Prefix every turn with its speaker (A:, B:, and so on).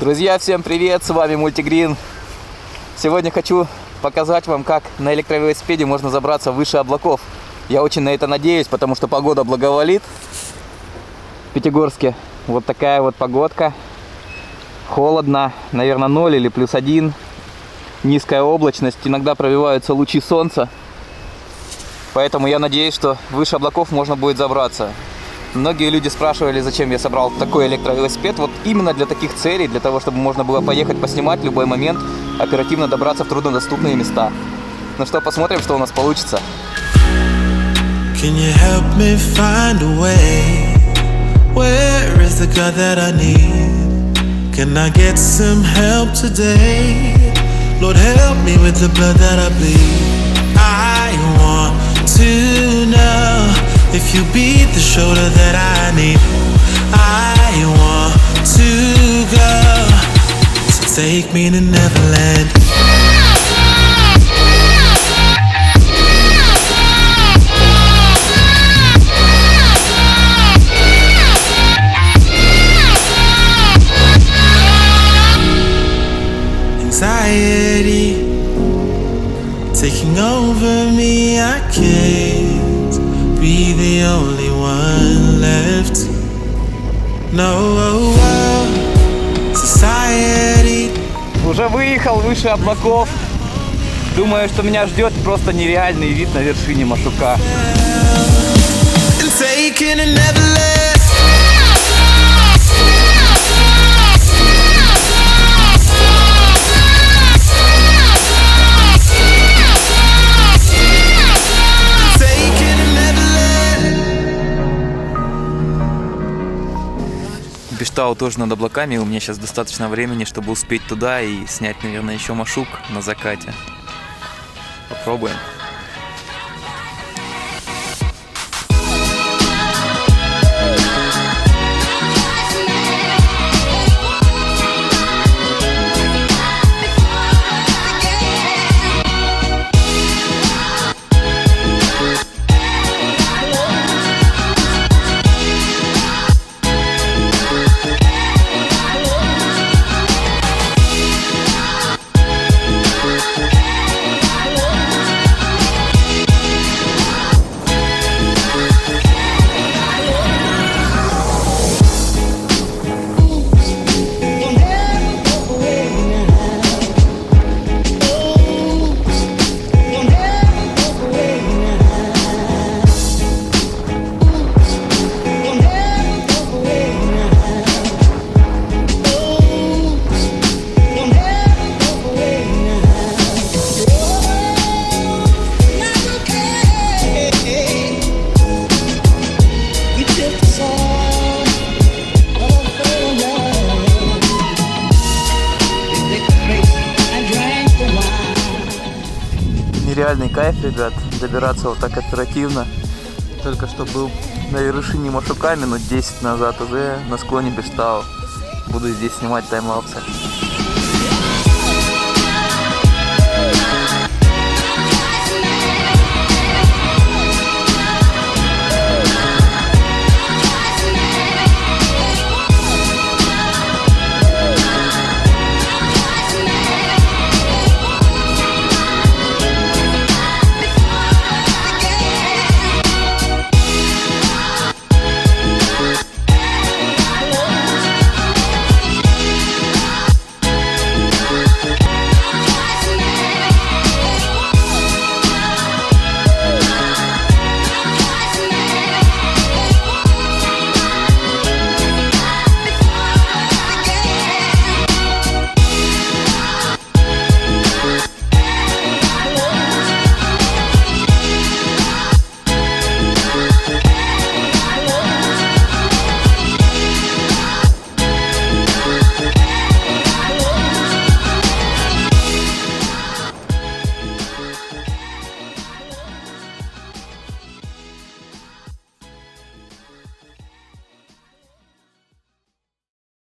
A: Друзья, всем привет, с вами Мультигрин. Сегодня хочу показать вам, как на электровелосипеде можно забраться выше облаков. Я очень на это надеюсь, потому что погода благоволит. В Пятигорске вот такая вот погодка. Холодно, наверное 0 или +1. Низкая облачность, иногда пробиваются лучи солнца. Поэтому я надеюсь, что выше облаков можно будет забраться. Многие люди спрашивали, зачем я собрал такой электровелосипед. Вот именно для таких целей, для того, чтобы можно было поехать поснимать в любой момент, оперативно добраться в труднодоступные места. Ну что, посмотрим, что у нас получится.
B: Can you help me find a way? Where is the God that I need? Can I get some help today? Lord, help me with the blood that I bleed. I want to know if you be the shoulder that I need. I want to go, so take me to Neverland. Anxiety taking over me, I can't be the only one left. No, society.
A: Уже выехал выше облаков. Думаю, что меня ждет просто нереальный вид на вершине Машука.
B: And taking a Neverland.
A: Бештау тоже над облаками, у меня сейчас достаточно времени, чтобы успеть туда и снять, наверное, еще Машук на закате. Попробуем. Нереальный кайф, ребят, добираться вот так оперативно. Только что был на вершине Машука минут 10 назад, уже на склоне Бештау. Буду здесь снимать таймлапсы.